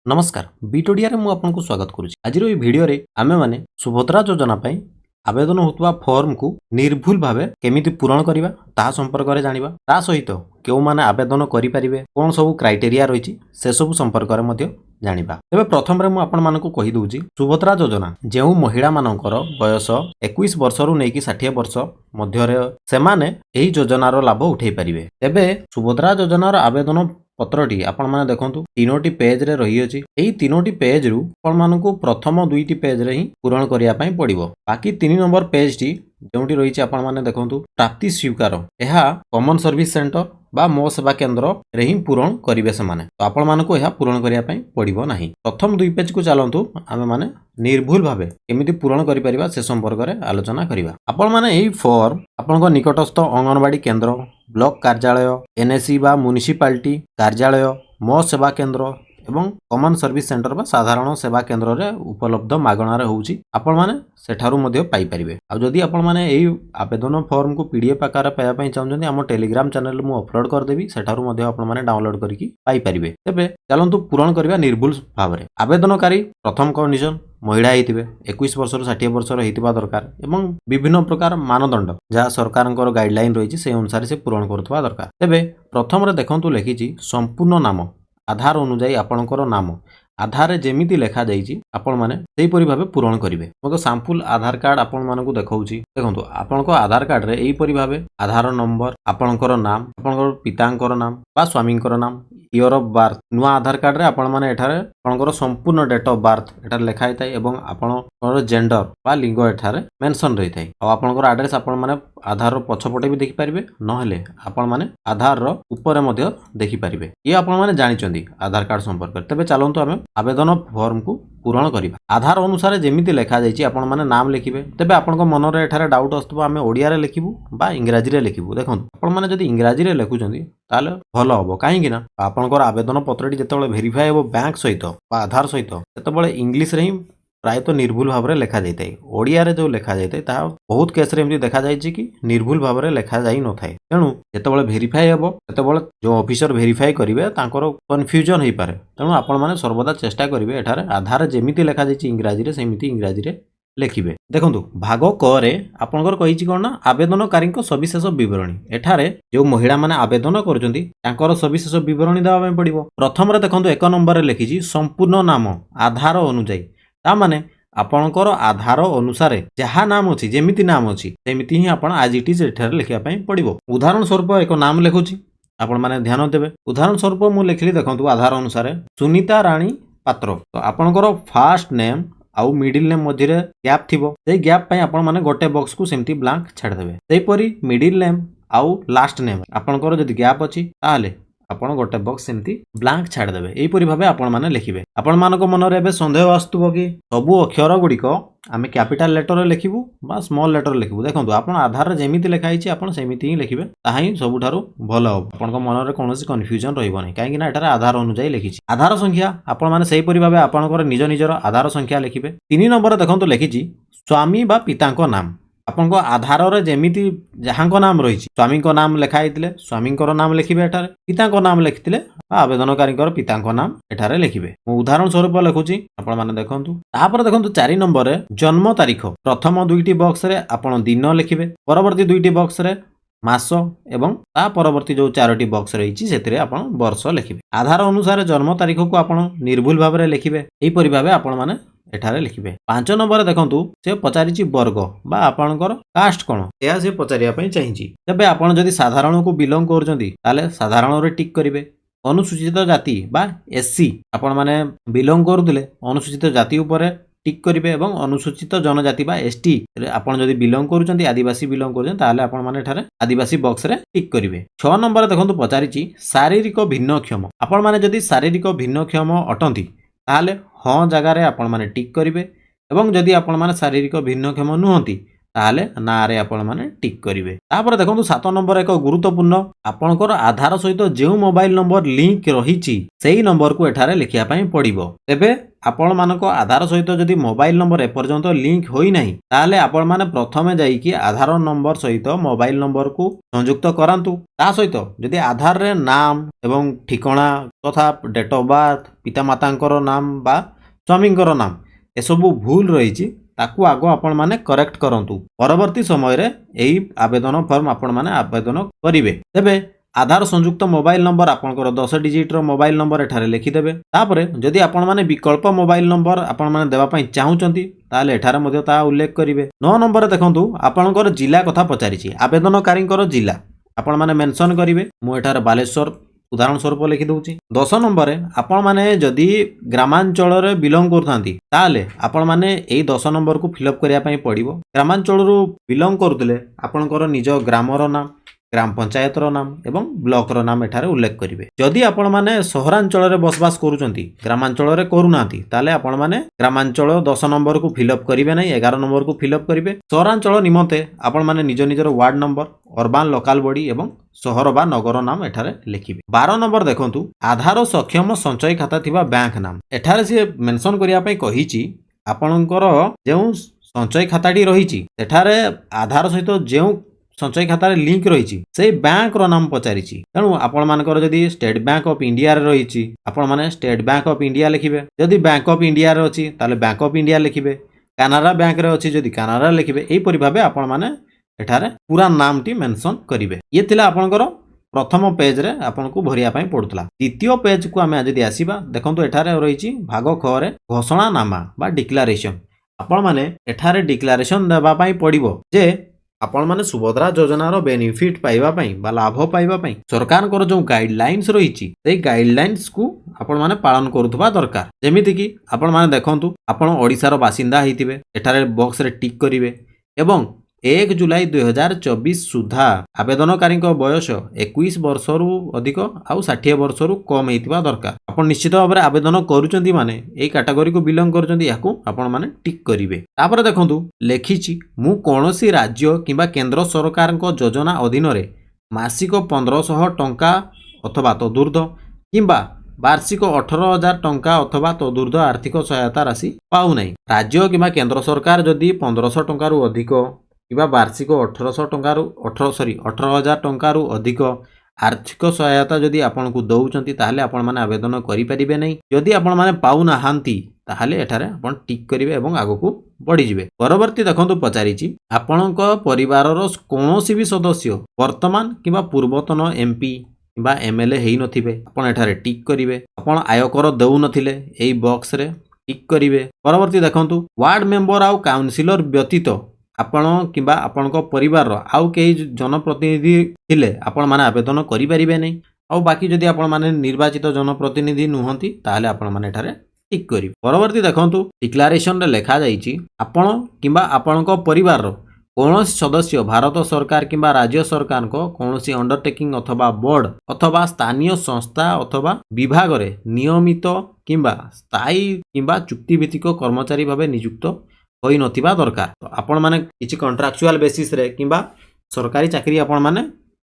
नमस्कार बीटोडिया रे मु आपनको स्वागत करुछि। आज रो भिडियो रे आमे माने सुभद्रा योजना पई आवेदन होतबा फॉर्म को निर्भुल भावे केमिति पूरण करिवा ता संपर्क रे जानिबा। ता सहित केउ माने आवेदन करि परिबे, कोन सब क्राइटेरिया रहिछि से सब संपर्क रे मध्ये जानिबा। तबे प्रथम रे मु आपन मानको कहि दउछि सुभद्रा योजना जेउ महिला मानकर बयस 21 वर्ष रु नेकी 60 वर्ष मध्य रे सेमाने एही योजना रो लाभ उठै परिबे। तबे सुभद्रा योजना रो आवेदन पत्रटी आपण माने देखंतु तीनोटी पेज रे रही अछि। एही तीनोटी पेज रु आपण मानको प्रथम दुईटी पेज रे ही पूरण करिया पई पड़िबो। बाकी 3 नंबर पेज टी जोंटी रही आपण माने देखंतु प्राप्ति स्वीकार एहा कॉमन सर्विस सेंटर बा मो सेवा केंद्र रे ही पूरण करिवे से माने, तो आपण मानको एहा पूरण करिया पई पड़िबो नाही। प्रथम दुई पेज को चलंतु आमे माने निर्भुल भावे केमिति पूरण करि परिबा से संपर्क रे आलोचना करिबा। आपण माने एही फॉर्म आपनको निकटस्थ अंगनवाड़ी केंद्र, ब्लॉक कार्यालय, एनएससी बा म्युनिसिपालिटी कार्यालय, मो सेवा केंद्र एवं कॉमन सर्विस सेंटर बा साधारण सेवा केंद्र रे उपलब्ध मागणा रे होउची आपण माने सेठारु मध्ये पाई परिबे। आ जदी आपण माने एही आवेदन फॉर्म को पीडीएफ आकार पाया पई चाहउछन्ती हम टेलीग्राम चैनल मु अपलोड कर देबी, सेठारु मध्ये आपण माने डाउनलोड करिकि पाई परिबे। तबे चलंतु पूरण करबा निर्भुल भाबरे। आवेदनकारी प्रथम कंडीशन महिला हेतिबे, 21 वर्ष रु 60 वर्ष हेतिबा दरकार एवं विभिन्न प्रकार मानदंड जहाँ सरकारଙ୍କର गाइडलाइन रहिछि से अनुसार से पूरण करथवा दरकार। तबे प्रथम रे देखंतु लेखिछि संपूर्ण नाम आधार अनुसार आपणकर नाम आधार रे जेमिति लेखा जाइछि आपण माने सेही परि भाबे पूरण करिवे। मको सैंपल आधार कार्ड आपण मानकु देखौछि। देखंतु आपणको आधार कार्ड रे एही परि भाबे आधार नंबर, आपणकर नाम, आपणकर पितांकर नाम बा स्वामींकर नाम, ईयर ऑफ बर्थ, नुआ आधार कार्ड रे आपण माने एठारे आपणकर संपूर्ण डेट ऑफ बर्थ एठारे लेखा हिताय एवं आपणकर जेंडर बा लिंग एठारे मेंशन रहिताय। आ आपणकर एड्रेस आपण माने आधार रो पछपटे भी देखि परिबे, नहले आपण माने आधार रो ऊपर मध्ये देखि परिबे। ये आपण माने जानिचंदी आधार कार्ड संपर्क। तबे चलंतु आमे आवेदन फॉर्म को पूरण करिबा। आधार अनुसार जेमिति लेखा जाइछि आपण माने नाम लिखिबे। तबे आपनको मन रे एठारे डाउट आस्तबो आमे ओडिया रे लिखिबु बा इंग्रजी रे लिखिबु। देखंतु आपण माने जदी इंग्रजी रे लेखुचंदी ताले भलो हबो, काहे कि ना आपनकर आवेदन पत्रटी जेतेबेले वेरीफाई हो बैंक सहित बा आधार सहित तेतेबेले इंग्लिश रे ही प्रायत निर्भुल भाव में लेखा जाए। ओडिया रे जो लेखा जाए ता बहुत केस रे एमती देखा जाए कि निर्भुल भाव में लेखा जाई न थाए। तेणु जेतेबेले वेरीफाई हेबो तेतेबेले जो ऑफिसर वेरीफाई करिवे तांकर कन्फ्यूजन होई पारे। तेणु आपण माने सर्वदा चेष्टा करिवे एठारे आधार जेमिति लेखा जाइछि इंग्रजी रे सेमिति इंग्रजी रे लेखिबे। देखंतु भाग क रे आपनकर कहिछि कोन ना आवेदनकारी सविशेष विवरणी। एठारे जो महिला माने आवेदन करूचंती तांकर सविशेष विवरणी देबा पय पड़िबो। प्रथम रे देखंतु 1 नंबर रे लिखिछि संपूर्ण नाम आधार अनुसार, ता माने आपणकर आधार अनुसार जहाँ नाम अच्छी जेमिति नाम अच्छी सेमिति ही आपण आज इट इज एठारे लिखिया पय पड़िबो। उदाहरण स्वरूप एक नाम लिखुछि, आपण माने ध्यान देबे। उदाहरण स्वरूप मु लिखली देखंतु आधार अनुसार सुनीता रानी पात्र। तो आपणकर फर्स्ट नेम आउ मिडिल नेम मध्य रे गैप थिबो, सेही गैप पय आपण माने गोटे बॉक्स को सेमति ब्लैंक छाड़ देबे। सेही परी मिडिल नेम आउ लास्ट नेम आपणकर जदि गैप अछि ताले आपण गोटे बॉक्स सेमति ब्लैंक छाड़ देबे। एही परी भाबे आपण माने लिखिबे। आपण मानको मन रे एबे संदेह आस्तुबो कि सबु अक्षर गुडिको आमे कैपिटल लेटर रे लिखिबु बा स्मॉल लेटर रे लिखिबु। देखंतु आपण आधार रे जेमिति लेखा हिची आपण सेमिति ही लिखिबे, ताहा ही सबुठारु भलो हो। आपणको मन रे कोनोसी कन्फ्यूजन रहइबो नै, काहे कि ना एटारे आधार अनुसार लिखिछि। आधार संख्या आपण माने सेही परी भाबे आपणकर निज निजर आधार संख्या लिखिबे। 3 नंबर देखंतु लिखिछि स्वामी बा पितांको नाम। आपनको आधार रे जेमिति जहाँको नाम रहिछि स्वामीको नाम लेखा हितले स्वामींकर नाम लिखिबे एठारे, पितांको नाम लिखितले आवेदनकारीकर पितांको नाम एठारे लिखिबे। मु उदाहरण स्वरूप लिखुछि आपण माने देखंतु। तापर देखंतु 4 नंबर रे जन्म तारीख प्रथम दुईटी बॉक्स रे आपण दिन लिखिबे, परवर्ती दुईटी बॉक्स रे मास एवं ता परवर्ती जो 4टी बॉक्स रहिछि सेतिरे आपण वर्ष लिखिबे। आधार अनुसार जन्म तारीख को आपण निर्भुल भाव रे लिखिबे। एही परि भाबे आपण माने एठारे लिखिबे। 5 नंबर देखंतु से पचारिछि वर्ग बा आपणकर कास्ट कोन एहा से पचारिया पय चाहिछि। तबे आपण जदि साधारण को बिलोंग करजंती ताले साधारण रे टिक करिवे। अनुसूचित जाति बा एससी आपण माने बिलोंग करूथिले अनुसूचित जाति ऊपर टिक करिवे एवं अनुसूचित जनजाति बा एसटी आपण जदि बिलोंग करूचंती आदिवासी बिलोंग करूचंती ताले आपण माने एठारे आदिवासी बॉक्स रे टिक करिवे। 6 नंबर देखंतु पचारिछि शारीरिक भिन्नक्षम। आपण माने जदि शारीरिक भिन्नक्षम अटंती ताले हां जगह रे आपण माने टिक करिवे एवं जदि आपण माने शारीरिक भिन्नक्षम नुहंती ताहले ना रे आपण माने टिक करिवे। तापर देखंतु 7 नंबर एक गुरुत्वपूर्ण आपणकर आधार सहित जो मोबाइल नंबर लिंक रहिछि सेही नंबर को एठारे लिखिया पई पड़िबो। तेबे आपण मानक आधार सहित जदि मोबाइल नंबर एपर्यंत लिंक होई नाही ताहले आपण माने प्रथमे जाई कि आधार नंबर सहित मोबाइल नंबर को संयुक्त करंतु। ता सहित जदि आधार रे नाम एवं ठिकाना तथा डेट ऑफ बर्थ पिता मातांकर नाम बा स्वामींकर नाम एसबु भूल रही ताकू आगो आपण माने करेक्ट करंतु। परवर्ती समय रे एही आवेदन फॉर्म आपण माने आवेदन करिवे। तेबे आधार संयुक्त मोबाइल नंबर आपणकर 10 डिजिट रो मोबाइल नंबर एठारे लिखि देबे। तापरे जदि आपण माने विकल्प मोबाइल नंबर आपण माने देबा पई चाहुचंती ताले एठारे मध्ये ता उल्लेख करिवे। 9 नंबर देखंतु आपणकर जिला कथा पचारिछि आवेदनकारींकर जिला आपण माने मेंशन करिवे। मु एठारे बालेश्वर उदाहरण स्वरूप लिखि दउछि। 10 नंबर आपण माने जदि ग्रामांचल रे बिलोंग करथांती ताले आपण माने एई 10 नंबर को फिलअप करिया पई पड़िबो। ग्रामांचल रो बिलोंग करथले आपणकर निज ग्रामर नाम ग्राम पंचायत रो नाम एवं ब्लॉक रो नाम एठारे उल्लेख करिवे। जदि आपण माने सहरांचल रे बसवास करूचंती ग्रामांचल रे करूनांती ताले आपण माने ग्रामांचल 10 नंबर को फिलअप करिवे नै 11 नंबर को फिलअप करिवे। सहरांचल निमंते आपण माने निज निजर ward number urban local body एवं सहर बा नगर नाम एठारे लिखिबे। 12 नंबर देखंतु आधार सक्षम संचय खाता थिबा बैंक नाम एठारे से मेंशन करिया पई कहिछि आपणकर जेउ संचय खाताटी रहिछि सेठारे आधार सहित जेउ संचय खाता रे लिंक रहिछि से बैंक रो नाम पचारिछि। तेणु आपण मानकर जदि स्टेट बैंक ऑफ इंडिया रे रहिछि आपण माने स्टेट बैंक ऑफ इंडिया लिखिबे। जदि बैंक ऑफ इंडिया रे अछि ताले बैंक ऑफ इंडिया लिखिबे। कानाडा बैंक रे अछि जदि कानाडा लिखिबे। एई परि भाबे आपण माने एठारे पूरा नाम टी मेंशन करिवे। ये थिला आपणकर प्रथम पेज रे आपन को भरिया पई पडुतला। द्वितीय पेज को आमे जदि आसीबा देखंतु एठारे रहिछि भाग ख रे घोषणा नामा बा डिक्लेरेशन। आपण माने एठारे डिक्लेरेशन देबा पई पडिबो जे आपण माने सुभद्रा योजना रो बेनिफिट पाइबा पई बा लाभ पाइबा पई सरकार को जो गाइडलाइंस रहिछि सेई गाइडलाइंस को आपण माने पालन करूथबा दरकार। जेमिति कि आपण माने देखंतु आपण ओडिसा रो बासिंदा हेतिबे एठारे बॉक्स रे टिक करिवे एवं 1 जुलाई 2024 सुधा आवेदनकारी बयस 21 वर्ष रु अधिक आउ 60 वर्ष रु कम हेतिबा दरकार। आपण निश्चित भाव में आवेदन करूचंती माने एई कैटेगरी को बिलोंग करूचंती याकू आपण माने टिक करिवे। तापर देखंतु लेखिछि मु कोनोसी राज्य किबा केंद्र सरकार को योजना अधीन रे मासिक 1500 टंका अथवा तदुर्ध किबा वार्षिक 18,000 टंका अथवा तदुर्ध आर्थिक सहायता राशि पाउ नै। राज्य किबा केंद्र सरकार जदि 1500 टंका रु अधिक किबा वार्षिक 18,000 टंका रु अधिक आर्थिक सहायता जदि आपण को दउचंती ताहले आपण माने आवेदन करि परिबे नै। जदि आपण माने पाउ नाहांती ताहले एठारे आपण टिक करिवे एवं आगो को बढ़ी जिवे। परवर्ती देखंतु पचारिछि आपणक परिवार रो कोनोसी भी सदस्य वर्तमान किबा पूर्वतन एमपी किबा एमएलए हेई नथिबे आपण एठारे टिक करिवे। आपण आयकर दउ नथिले एई बॉक्स रे टिक करिवे। परवर्ती देखंतु वार्ड मेंबर आउ काउंसिलर व्यतीत आपण किबा आपणक परिवार आउ केही जनप्रतिनिधि थिले आपण माने आवेदन करि परिबे नै। आउ बाकी जदि आपण माने निर्वाचित जनप्रतिनिधि नुहंती ताहले आपण माने एठारे टिक करिवे। परवर्ती देखंतु डिक्लेरेशन रे लेखा जाईछि आपण किबा आपणक परिवार कोनोसी सदस्य भारत सरकार किबा राज्य सरकार को कोनोसी अंडरटेकिंग अथवा बोर्ड अथवा स्थानीय संस्था अथवा विभाग रे नियमित किबा स्थायी किबा चुक्तिभित्तिक कर्मचारी भाबे नियुक्त होई नथिबा दरकार। तो आपण माने किछि कॉन्ट्रैक्चुअल बेसिस रे किबा सरकारी चाकरी आपण माने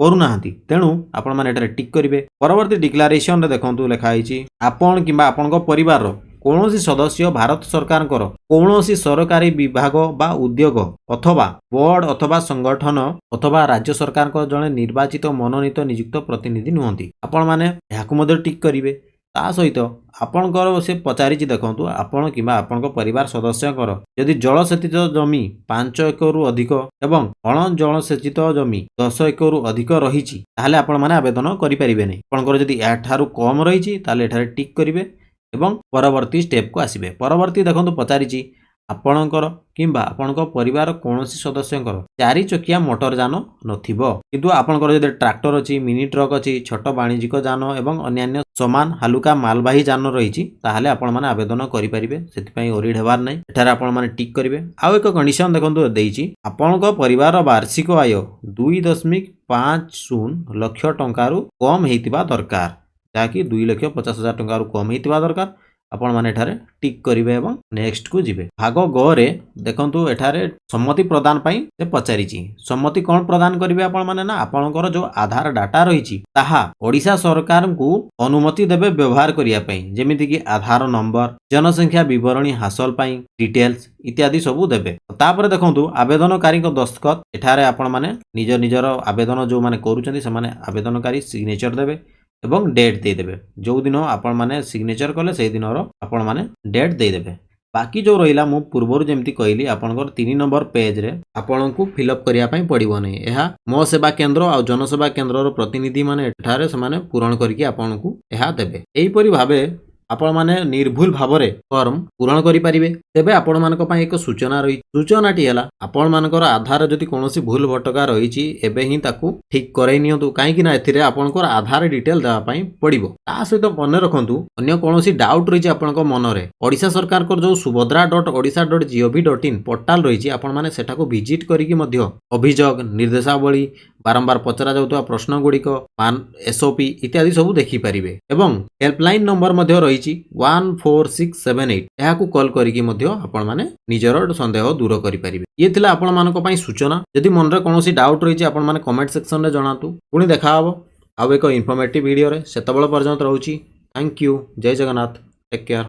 करू नाहंती तेणु आपण माने एटारे टिक करिवे। परवर्ती डिक्लेरेशन रे देखंतु लेखा आइछि आपण किबा आपणको परिवार रो कोनोसी सदस्य भारत सरकार कर कोनोसी सरकारी विभाग बा उद्योग अथवा बोर्ड अथवा संगठन अथवा राज्य सरकार को जने निर्वाचित मनोनीत नियुक्त प्रतिनिधि नुहंती आपण माने याकु मध्ये टिक करिवे। ता सहित आपणकर से पचारिछि देखंतु आपण किबा आपणको परिवार सदस्यकर यदि जलसेचित जमी 5 एकड़ रु अधिक एवं अण जलसेचित जमी 10 एकड़ रु अधिक रहिछि ताहले आपण माने आवेदन करि परिबे नै। आपणकर यदि याठारु कम रहिछि ताहले एठारे टिक करिवे एवं परवर्ती स्टेप को आसीबे। परवर्ती देखंतु पचारिछि आपणकर किंबा आपणको परिवार कोनोसी सदस्यकर 4 चकिया मोटर यान नथिबो किंतु आपणकर यदि ट्रैक्टर अछि मिनी ट्रक अछि छोट वाणिज्यिक यान एवं अन्य समान हालुका मालवाही यान रहिछि ताहले आपण माने आवेदन करि परिबे। सेति पई ओरिड हेबार नै एठारे आपण माने टिक करिवे। आउ एक कंडीशन देखंतु देइछि आपणको परिवार वार्षिक आय 2.50 लाख टंका रु कम हेतिबा दरकार जाकि 2,50,000 टंका रु कम हेतिबा दरकार। आपण माने एठारे टिक करिवे एवं नेक्स्ट को जिवे। भाग ग रे देखंतु एठारे सम्मति प्रदान पई से पचारिची। सम्मति कोन प्रदान करिवे आपण माने ना आपणकर जो आधार डाटा रहिची ताहा ओडिशा सरकार को अनुमति देबे व्यवहार करिया पई, जेमिति कि आधार नंबर, जनसंख्या विवरणी हासिल पई डिटेल्स इत्यादि सबू देबे। तापर देखंतु आवेदनकारी को दस्तखत एठारे आपण माने निज निजर आवेदन जो माने करूचंती से माने आवेदनकारी सिग्नेचर देबे एवं डेट दे देबे। जो दिन आपण माने सिग्नेचर कले से दिनर आपण माने डेट दे देबे। बाकी जो रहिला मु पूर्वरु जेमति कहली आपनकर 3 नंबर पेज रे आपनकु फिलअप करिया पई पड़िबो नै। एहा मो सेवा केंद्र आ जनसेवा केंद्र रो प्रतिनिधि माने एठारे से माने पूरण करके आपनकु एहा देबे। एही परि भाबे आपण माने निर्भुल भावरे फॉर्म पूरण करि परिबे। तेबे आपण मानक पई एक सूचना रही। सूचनाटी हला आपण मानकर आधार जदि कोनोसी भूल भटका रहिची एबे ही ताकू ठीक करै नियंतु, काहे कि ना एथिरे आपनकर आधार डिटेल देबा पई पड़िबो। ता सहित मन रखंतु अन्य कोनोसी डाउट रहिची आपनक मनरे ओडिशा सरकार कर जो subhadra.odisha.gov.in पोर्टल रहिची आपण माने सेठाको विजिट करिकि मध्य अभियोग निर्देशावली बारंबार पचरा जाउतवा प्रश्न गुड़िक एसओपी इत्यादि सब देखि परिबे। एवं हेल्पलाइन नंबर मध्य रहिची 14678 एहाकू कॉल करिकि मध्य आपण माने निजर संदेह दूर करि परिबे। ये थिला आपण मानक पई सूचना। यदि मनरे कोनोसी डाउट रहिची आपण माने कमेंट सेक्शन रे जणातु। पुणी देखा हबो आउ एक इन्फॉर्मेटिव वीडियो रे। सेतबेल पर्यंत रहूची। Thank you. जय जगन्नाथ। Take care.